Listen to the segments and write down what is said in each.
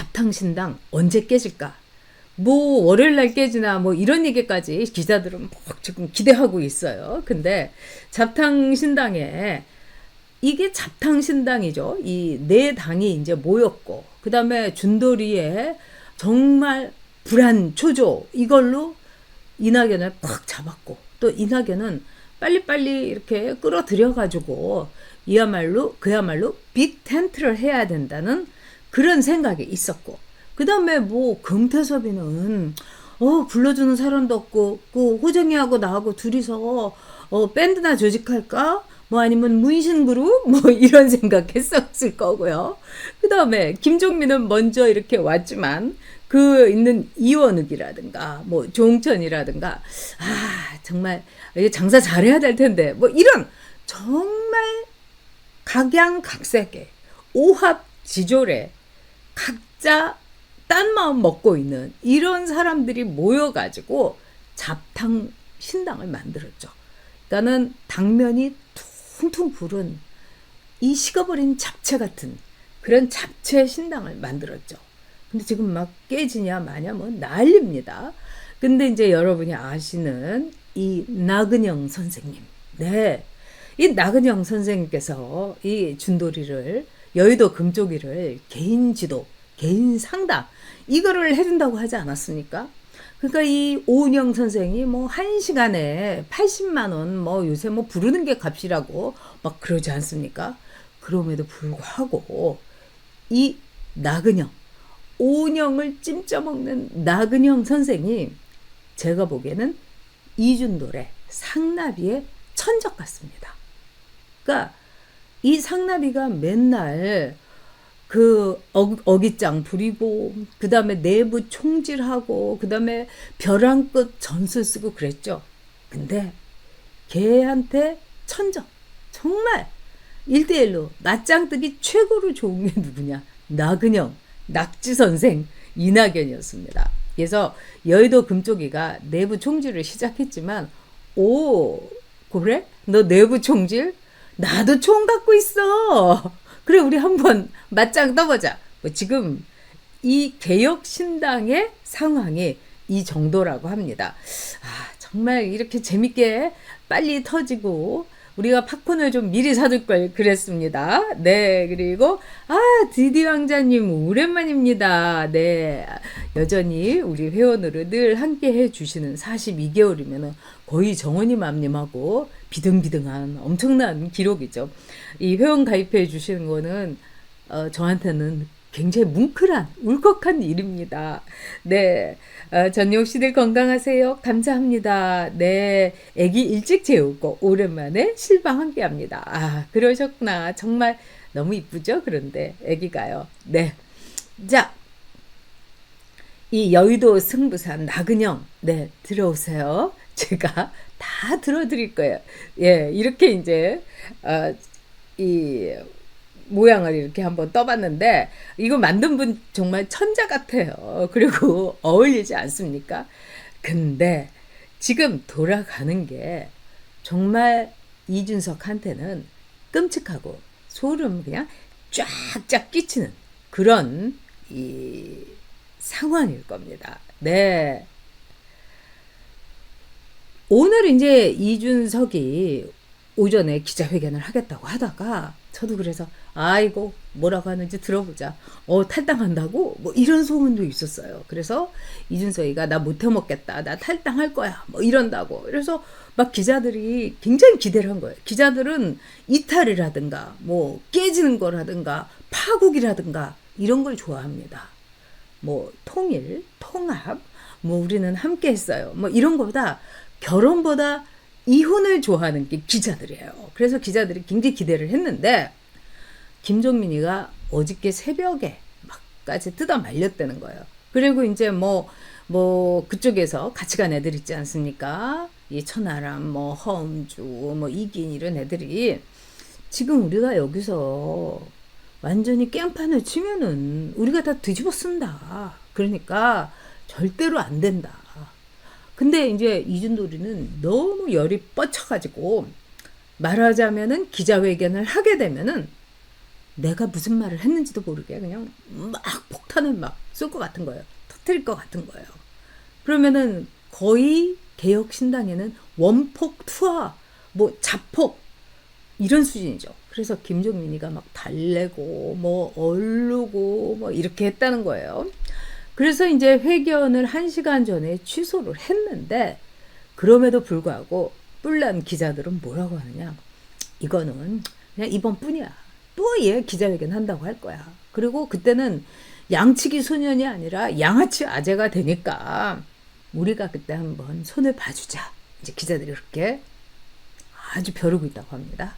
잡탕신당 언제 깨질까? 뭐 월요일 날 깨지나 뭐 이런 얘기까지 기자들은 막 지금 기대하고 있어요. 근데 잡탕신당에 이게 잡탕신당이죠. 이 네 당이 이제 모였고 그다음에 준도리에 정말 불안 초조 이걸로 이낙연을 꽉 잡았고 또 이낙연은 빨리빨리 이렇게 끌어들여 가지고 그야말로 빅 텐트를 해야 된다는 그런 생각이 있었고 그 다음에 뭐 금태섭이는 불러주는 사람도 없고 그 호정이하고 나하고 둘이서 밴드나 조직할까? 뭐 아니면 문신그룹? 뭐 이런 생각했었을 거고요. 그 다음에 김종민은 먼저 이렇게 왔지만 그 있는 이원욱이라든가 뭐 종천이라든가 정말 장사 잘해야 될 텐데 뭐 이런 정말 각양각색의 오합지졸의 각자 딴 마음 먹고 있는 이런 사람들이 모여가지고 잡탕 신당을 만들었죠. 그러니까는 당면이 퉁퉁 부른 이 식어버린 잡채 같은 그런 잡채 신당을 만들었죠. 근데 지금 막 깨지냐 마냐 뭐 난립니다. 근데 이제 여러분이 아시는 이 나근영 선생님. 네. 이 나근영 선생님께서 이 준도리를 여의도 금쪽이를 개인 지도, 개인 상담 이거를 해준다고 하지 않았습니까? 그러니까 이 오은영 선생이 뭐 1시간에 80만 원 뭐 요새 뭐 부르는 게 값이라고 막 그러지 않습니까? 그럼에도 불구하고 이 나근영, 오은영을 찜쪄먹는 나근영 선생이 제가 보기에는 이준돌의 상나비의 천적 같습니다. 그러니까 이 상나비가 맨날 그 어깃장 부리고 그 다음에 내부 총질하고 그 다음에 벼랑 끝 전술 쓰고 그랬죠. 근데 걔한테 천적 정말 1대1로 맞짱 뜨기 최고로 좋은 게 누구냐? 나근영, 낙지선생 이낙연이었습니다. 그래서 여의도 금쪽이가 내부 총질을 시작했지만 그래? 너 내부 총질? 나도 총 갖고 있어. 그래 우리 한번 맞짱 떠보자. 뭐 지금 이 개혁신당의 상황이 이 정도라고 합니다. 정말 이렇게 재밌게 빨리 터지고 우리가 팝콘을 좀 미리 사둘 걸 그랬습니다. 네, 그리고 디디 왕자님 오랜만입니다. 네, 여전히 우리 회원으로 늘 함께 해주시는 42개월이면 거의 정원이맘님하고 비등비등한 엄청난 기록이죠. 이 회원 가입해 주시는 거는 저한테는 굉장히 뭉클한 울컥한 일입니다. 네, 전용 씨들 건강하세요. 감사합니다. 네, 애기 일찍 재우고 오랜만에 실방 함께합니다. 그러셨구나. 정말 너무 이쁘죠? 그런데 애기가요. 네, 자, 이 여의도 승부산 나근영, 네, 들어오세요. 제가 다 들어드릴 거예요. 예, 이렇게 이제 이 모양을 이렇게 한번 떠봤는데 이거 만든 분 정말 천재 같아요. 그리고 어울리지 않습니까? 근데 지금 돌아가는 게 정말 이준석한테는 끔찍하고 소름 그냥 쫙쫙 끼치는 그런 이 상황일 겁니다. 네. 오늘 이제 이준석이 오전에 기자회견을 하겠다고 하다가 저도 그래서 아이고 뭐라고 하는지 들어보자. 탈당한다고? 뭐 이런 소문도 있었어요. 그래서 이준석이가 나 못해 먹겠다. 나 탈당할 거야. 뭐 이런다고. 그래서 막 기자들이 굉장히 기대를 한 거예요. 기자들은 이탈이라든가 뭐 깨지는 거라든가 파국이라든가 이런 걸 좋아합니다. 뭐 통일, 통합, 뭐 우리는 함께 했어요. 뭐 이런 거보다 결혼보다 이혼을 좋아하는 게 기자들이에요. 그래서 기자들이 굉장히 기대를 했는데 김종민이가 어저께 새벽에 막까지 뜯어 말렸다는 거예요. 그리고 이제 뭐 그쪽에서 같이 간 애들 있지 않습니까? 이 천하람, 뭐 허음주, 뭐 이긴 이런 애들이 지금 우리가 여기서 완전히 깽판을 치면은 우리가 다 뒤집어 쓴다. 그러니까 절대로 안 된다. 근데 이제 이준돌이는 너무 열이 뻗쳐가지고 말하자면은 기자회견을 하게 되면은 내가 무슨 말을 했는지도 모르게 그냥 막 폭탄을 막 쏠 것 같은 거예요. 터뜨릴 것 같은 거예요. 그러면은 거의 개혁신당에는 원폭, 투하, 뭐 자폭 이런 수준이죠. 그래서 김종민이가 막 달래고 뭐 얼르고 뭐 이렇게 했다는 거예요. 그래서 이제 회견을 1시간 전에 취소를 했는데 그럼에도 불구하고 뿔난 기자들은 뭐라고 하느냐. 이거는 그냥 이번뿐이야. 또 얘 기자회견 한다고 할 거야. 그리고 그때는 양치기 소년이 아니라 양아치 아재가 되니까 우리가 그때 한번 손을 봐주자. 이제 기자들이 그렇게 아주 벼르고 있다고 합니다.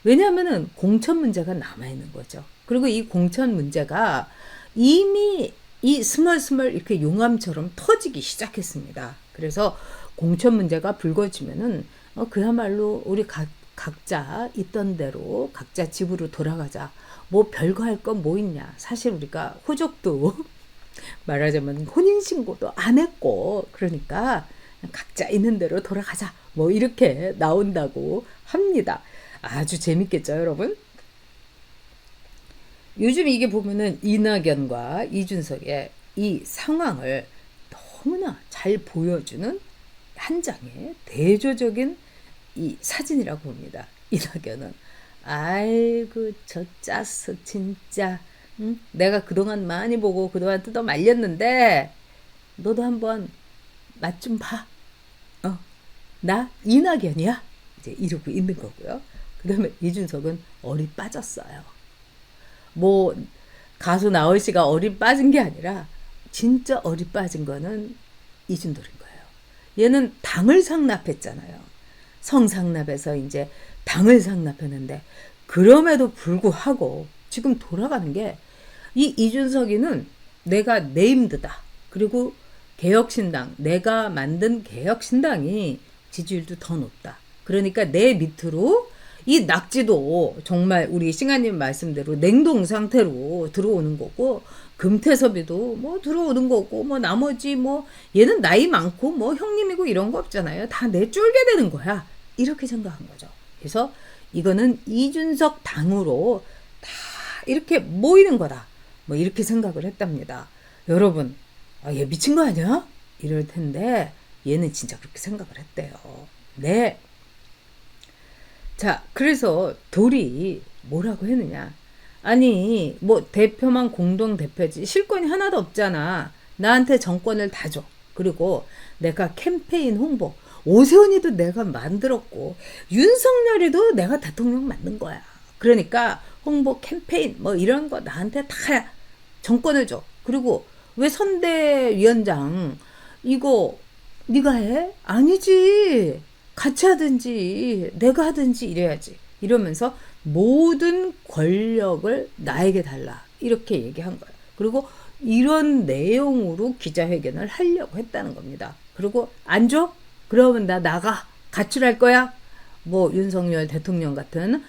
왜냐하면은 공천 문제가 남아있는 거죠. 그리고 이 공천 문제가 이미 이 스멀스멀 이렇게 용암처럼 터지기 시작했습니다. 그래서 공천 문제가 불거지면은 그야말로 우리 각자 있던 대로 각자 집으로 돌아가자. 뭐 별거 할 건 뭐 있냐. 사실 우리가 호적도 말하자면 혼인신고도 안 했고 그러니까 각자 있는 대로 돌아가자. 뭐 이렇게 나온다고 합니다. 아주 재밌겠죠, 여러분? 요즘 이게 보면은 이낙연과 이준석의 이 상황을 너무나 잘 보여주는 한 장의 대조적인 이 사진이라고 봅니다. 이낙연은 아이고 저 짜서 진짜 응? 내가 그동안 많이 보고 그동안 뜯어 말렸는데 너도 한번 맛 좀 봐. 나 이낙연이야. 이제 이러고 있는 거고요. 그 다음에 이준석은 얼이 빠졌어요. 뭐 가수 나얼 씨가 얼이 빠진 게 아니라 진짜 얼이 빠진 거는 이준돌인 거예요. 얘는 당을 상납했잖아요. 성상납에서 이제 당을 상납했는데 그럼에도 불구하고 지금 돌아가는 게 이 이준석이는 내가 네임드다. 그리고 개혁신당, 내가 만든 개혁신당이 지지율도 더 높다. 그러니까 내 밑으로 이 낙지도 정말 우리 싱아님 말씀대로 냉동 상태로 들어오는 거고 금태섭이도 뭐 들어오는 거고 뭐 나머지 뭐 얘는 나이 많고 뭐 형님이고 이런 거 없잖아요. 다 내쫄게 되는 거야. 이렇게 생각한 거죠. 그래서 이거는 이준석 당으로 다 이렇게 모이는 거다. 뭐 이렇게 생각을 했답니다. 여러분, 얘 미친 거 아니야? 이럴 텐데 얘는 진짜 그렇게 생각을 했대요. 네. 자, 그래서 돌이 뭐라고 했느냐. 아니, 뭐 대표만 공동대표지 실권이 하나도 없잖아. 나한테 정권을 다 줘. 그리고 내가 캠페인 홍보, 오세훈이도 내가 만들었고 윤석열이도 내가 대통령 만든 거야. 그러니까 홍보 캠페인 뭐 이런 거 나한테 다 정권을 줘. 그리고 왜 선대위원장 이거 네가 해? 아니지. 같이 하든지 내가 하든지 이래야지. 이러면서 모든 권력을 나에게 달라. 이렇게 얘기한 거예요. 그리고 이런 내용으로 기자회견을 하려고 했다는 겁니다. 그리고 안 줘? 그러면 나 나가. 가출할 거야? 뭐 윤석열 대통령 같은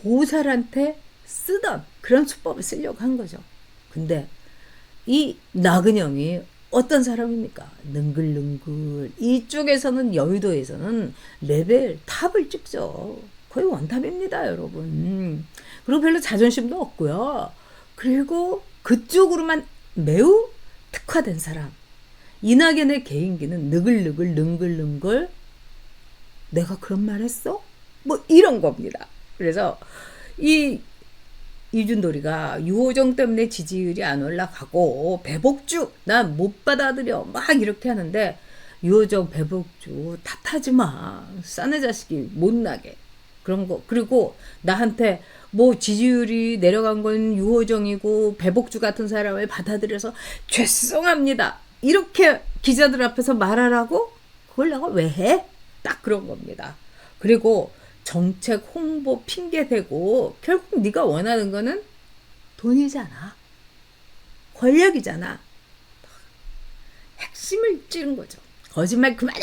보살한테 쓰던 그런 수법을 쓰려고 한 거죠. 근데 이 나그녕이 어떤 사람입니까? 능글능글. 이쪽에서는 여의도에서는 레벨 탑을 찍죠. 거의 원탑입니다, 여러분. 그리고 별로 자존심도 없고요. 그리고 그쪽으로만 매우 특화된 사람. 이낙연의 개인기는 느글느글 능글능글. 내가 그런 말 했어? 뭐 이런 겁니다. 그래서 이 이준돌이가 유호정 때문에 지지율이 안 올라가고 배복주 난 못 받아들여 막 이렇게 하는데 유호정 배복주 탓하지 마. 싸네 자식이 못나게 그런 거. 그리고 나한테 뭐 지지율이 내려간 건 유호정이고 배복주 같은 사람을 받아들여서 죄송합니다. 이렇게 기자들 앞에서 말하라고? 그걸 내가 왜 해? 딱 그런 겁니다. 그리고 정책 홍보 핑계대고 결국 네가 원하는 거는 돈이잖아. 권력이잖아. 핵심을 찌른 거죠. 거짓말 그만해!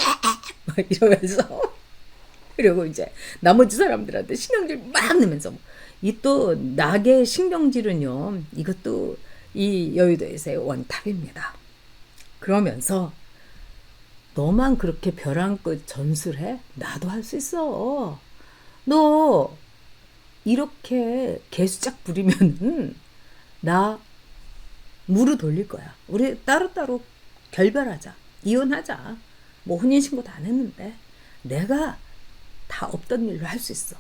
막 이러면서 그리고 이제 나머지 사람들한테 신경질 막 내면서 이 또 낙의 신경질은요. 이것도 이 여의도에서의 원탑입니다. 그러면서 너만 그렇게 벼랑 끝 전술해? 나도 할 수 있어. 너 이렇게 개수작 부리면은 나 무릎 돌릴 거야. 우리 따로따로 결별하자. 이혼하자. 뭐 혼인신고도 안 했는데 내가 다 없던 일로 할 수 있어.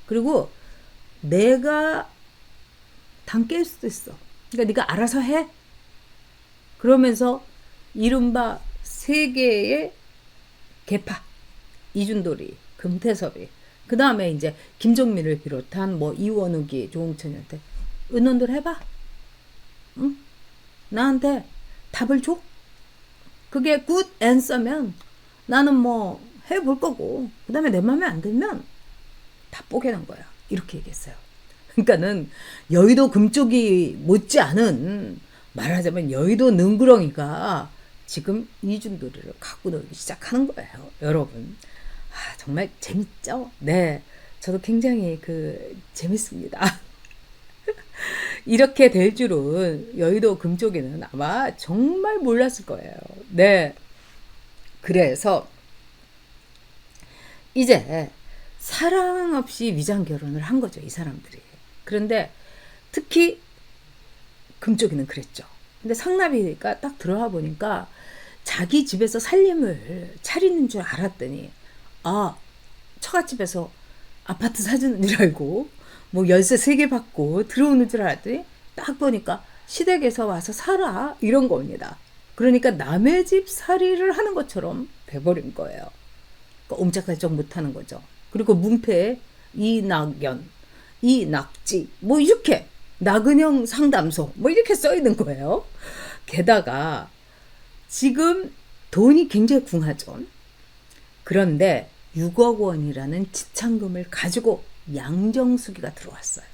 그리고 내가 당 깰 수도 있어. 그러니까 네가 알아서 해. 그러면서 이른바 세계의 개파 이준돌이, 금태섭이, 그 다음에 이제 김종민을 비롯한 뭐 이원욱이, 조홍천이한테 의논들 해봐. 응? 나한테 답을 줘. 그게 굿 앤서면 나는 뭐 해볼 거고, 그 다음에 내 맘에 안 들면 다 뽀개는 거야. 이렇게 얘기했어요. 그러니까는 여의도 금쪽이 못지않은, 말하자면 여의도 능구렁이가 지금 이준돌이를 갖고 놀기 시작하는 거예요. 여러분. 아, 정말 재밌죠? 네. 저도 굉장히 재밌습니다. 이렇게 될 줄은 여의도 금쪽이는 아마 정말 몰랐을 거예요. 네. 그래서 이제 사랑 없이 위장 결혼을 한 거죠, 이 사람들이. 그런데 특히 금쪽이는 그랬죠. 근데 상납이니까 딱 들어와 보니까 자기 집에서 살림을 차리는 줄 알았더니, 아, 처갓집에서 아파트 사주는 줄 알고 뭐 열쇠 3개 받고 들어오는 줄 알았더니 딱 보니까 시댁에서 와서 살아, 이런 겁니다. 그러니까 남의 집 살이를 하는 것처럼 돼버린 거예요. 그러니까 옴짝달짝 못하는 거죠. 그리고 문패에 이낙연, 이낙지, 뭐 이렇게 나그냥 상담소 뭐 이렇게 써 있는 거예요. 게다가 지금 돈이 굉장히 궁하죠. 그런데 6억 원이라는 지참금을 가지고 양정숙이가 들어왔어요.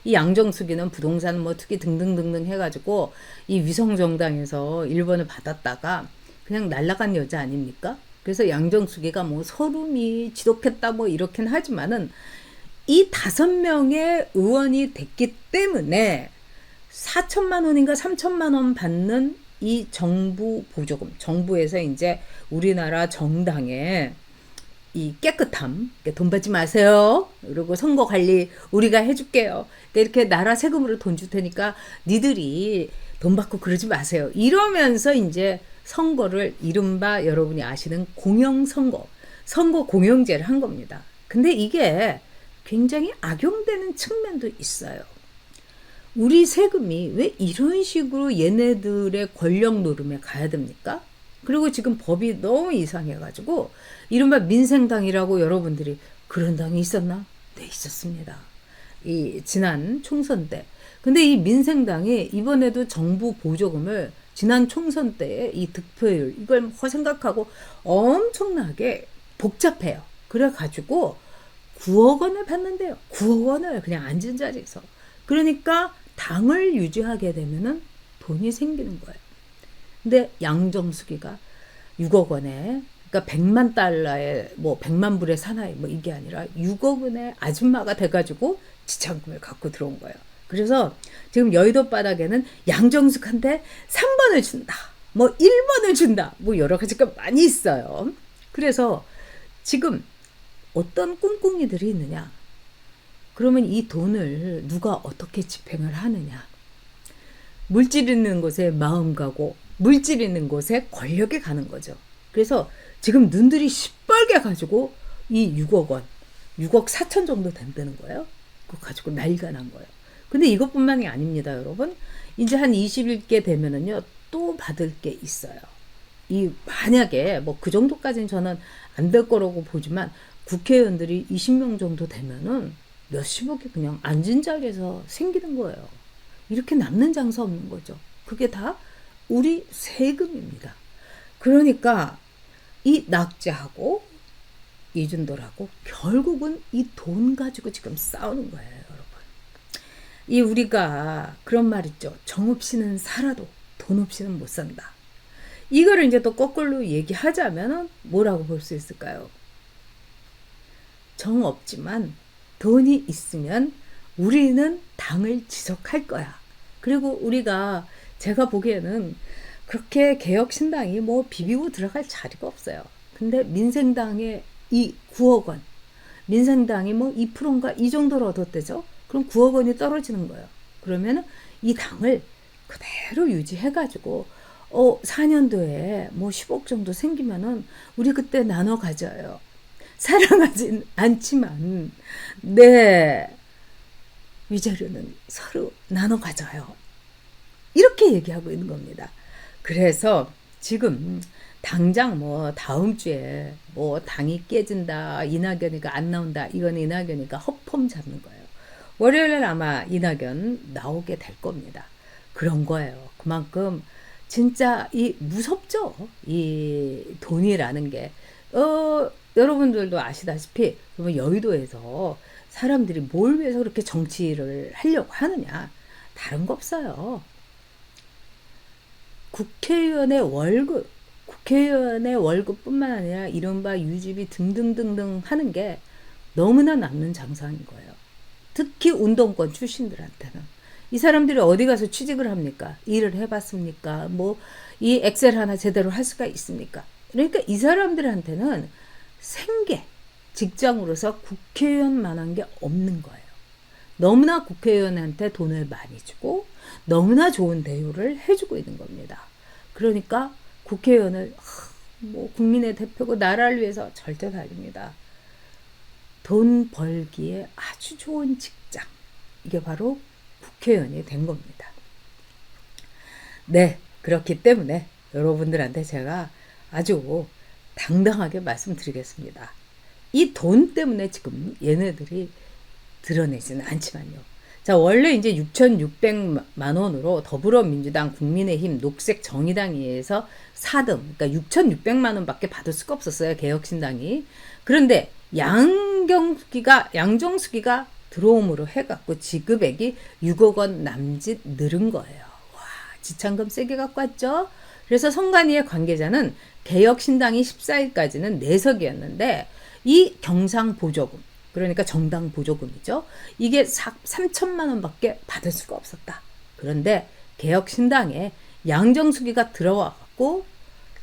이 양정숙이는 부동산 뭐 투기 등등등등 해가지고 이 위성정당에서 1번을 받았다가 그냥 날라간 여자 아닙니까? 그래서 양정숙이가 뭐 서름이 지독했다 뭐 이렇긴 하지만은 이 5명의 의원이 됐기 때문에 4천만 원인가 3천만 원 받는 이 정부 보조금, 정부에서 이제 우리나라 정당에 이 깨끗함, 돈 받지 마세요. 그리고 선거 관리 우리가 해줄게요. 이렇게 나라 세금으로 돈 줄 테니까 니들이 돈 받고 그러지 마세요. 이러면서 이제 선거를 이른바 여러분이 아시는 공영선거, 선거 공영제를 한 겁니다. 근데 이게 굉장히 악용되는 측면도 있어요. 우리 세금이 왜 이런 식으로 얘네들의 권력 노름에 가야 됩니까? 그리고 지금 법이 너무 이상해가지고 이른바 민생당이라고 여러분들이 그런 당이 있었나? 네, 있었습니다. 이 지난 총선 때. 근데 이 민생당이 이번에도 정부 보조금을 지난 총선 때의 이 득표율 이걸 생각하고 엄청나게 복잡해요. 그래가지고 9억 원을 받는데요. 9억 원을 그냥 앉은 자리에서. 그러니까 당을 유지하게 되면은 돈이 생기는 거예요. 근데 양정숙이가 6억 원에, 그러니까 100만 달러에 뭐 100만 불의 사나이 뭐 이게 아니라 6억 원의 아줌마가 돼가지고 지참금을 갖고 들어온 거예요. 그래서 지금 여의도 바닥에는 양정숙한테 3번을 준다, 뭐 1번을 준다, 뭐 여러 가지가 많이 있어요. 그래서 지금 어떤 꿍꿍이들이 있느냐? 그러면 이 돈을 누가 어떻게 집행을 하느냐? 물질 있는 곳에 마음 가고 물질 있는 곳에 권력이 가는 거죠. 그래서 지금 눈들이 시뻘게 가지고 이 6억 원, 6억 4천 정도 된다는 거예요. 그거 가지고 난리가 난 거예요. 근데 이것뿐만이 아닙니다, 여러분. 이제 한 20일 되면은요, 또 받을 게 있어요. 이 만약에 뭐 그 정도까지는 저는 안 될 거라고 보지만 국회의원들이 20명 정도 되면은 몇십억이 그냥 앉은 자리에서 생기는 거예요. 이렇게 남는 장사 없는 거죠. 그게 다 우리 세금입니다. 그러니까 이 낙지하고 이준돌하고 결국은 이 돈 가지고 지금 싸우는 거예요, 여러분. 이 우리가 그런 말 있죠. 정 없이는 살아도 돈 없이는 못 산다. 이거를 이제 또 거꾸로 얘기하자면 뭐라고 볼 수 있을까요? 정 없지만 돈이 있으면 우리는 당을 지속할 거야. 그리고 우리가 제가 보기에는 그렇게 개혁신당이 뭐 비비고 들어갈 자리가 없어요. 근데 민생당의 이 9억 원, 민생당이 뭐 2%인가 이 정도를 얻었대죠. 그럼 9억 원이 떨어지는 거예요. 그러면 이 당을 그대로 유지해가지고 4년도에 뭐 10억 정도 생기면은 우리 그때 나눠 가져요. 사랑하진 않지만 네 위자료는 서로 나눠 가져요. 이렇게 얘기하고 있는 겁니다. 그래서 지금 당장 뭐 다음 주에 뭐 당이 깨진다, 이낙연이가 안 나온다, 이건 이낙연이가 허폼 잡는 거예요. 월요일에 아마 이낙연 나오게 될 겁니다. 그런 거예요. 그만큼 진짜 이 무섭죠. 이 돈이라는 게 여러분들도 아시다시피 여의도에서 사람들이 뭘 위해서 그렇게 정치를 하려고 하느냐. 다른 거 없어요. 국회의원의 월급뿐만 아니라 이른바 유지비 등등등등 하는 게 너무나 남는 장사인 거예요. 특히 운동권 출신들한테는. 이 사람들이 어디 가서 취직을 합니까? 일을 해봤습니까? 뭐 이 엑셀 하나 제대로 할 수가 있습니까? 그러니까 이 사람들한테는 생계, 직장으로서 국회의원만한 게 없는 거예요. 너무나 국회의원한테 돈을 많이 주고 너무나 좋은 대우를 해주고 있는 겁니다. 그러니까 국회의원을 뭐 국민의 대표고 나라를 위해서 절대 다릅니다. 돈 벌기에 아주 좋은 직장. 이게 바로 국회의원이 된 겁니다. 네, 그렇기 때문에 여러분들한테 제가 아주 당당하게 말씀드리겠습니다. 이 돈 때문에 지금 얘네들이 드러내지는 않지만요. 자, 원래 이제 6,600만 원으로 더불어민주당, 국민의힘, 녹색정의당에서 4등, 그러니까 6,600만 원밖에 받을 수가 없었어요. 개혁신당이. 그런데 양정수기가 들어옴으로 해갖고 지급액이 6억 원 남짓 늘은 거예요. 와, 지참금 세게 갖고 왔죠. 그래서 선관위의 관계자는 개혁신당이 14일까지는 4석이었는데 이 경상보조금, 그러니까 정당 보조금이죠. 이게 3천만 원밖에 받을 수가 없었다. 그런데 개혁신당에 양정수기가 들어와갖고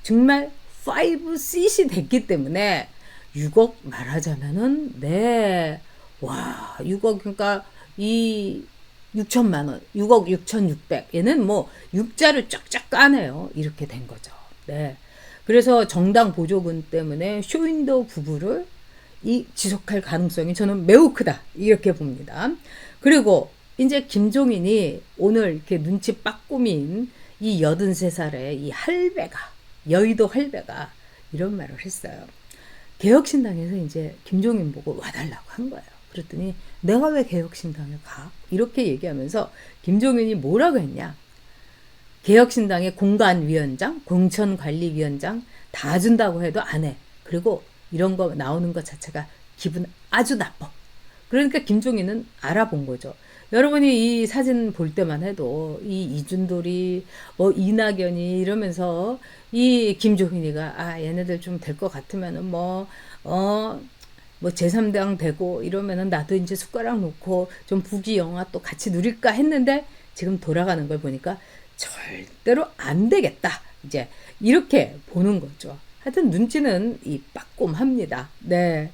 정말 5cc이 됐기 때문에 6억 말하자면은 와 6억 그러니까 이 6천만 원 6억 6,600 얘는 뭐 6자를 쫙쫙 까네요. 이렇게 된 거죠. 네. 그래서 정당 보조금 때문에 쇼윈도우 부부를 지속할 가능성이 저는 매우 크다. 이렇게 봅니다. 그리고 이제 김종인이 오늘 이렇게 눈치 빠꾸민 이 83살의 이 할배가, 여의도 할배가 이런 말을 했어요. 개혁신당에서 이제 김종인 보고 와달라고 한 거예요. 그랬더니 내가 왜 개혁신당에 가? 이렇게 얘기하면서 김종인이 뭐라고 했냐? 개혁신당의 공관위원장, 공천관리위원장 다 준다고 해도 안 해. 그리고 이런 거 나오는 것 자체가 기분 아주 나빠. 그러니까 김종인은 알아본 거죠. 여러분이 이 사진 볼 때만 해도 이 이준돌이 뭐 이낙연이 이러면서 이 김종인이가 얘네들 좀 될 것 같으면은 뭐 제3당 되고 이러면은 나도 이제 숟가락 놓고 좀 부귀 영화 또 같이 누릴까 했는데 지금 돌아가는 걸 보니까 절대로 안 되겠다. 이제 이렇게 보는 거죠. 하여튼 눈치는 이 빠꼼합니다. 네.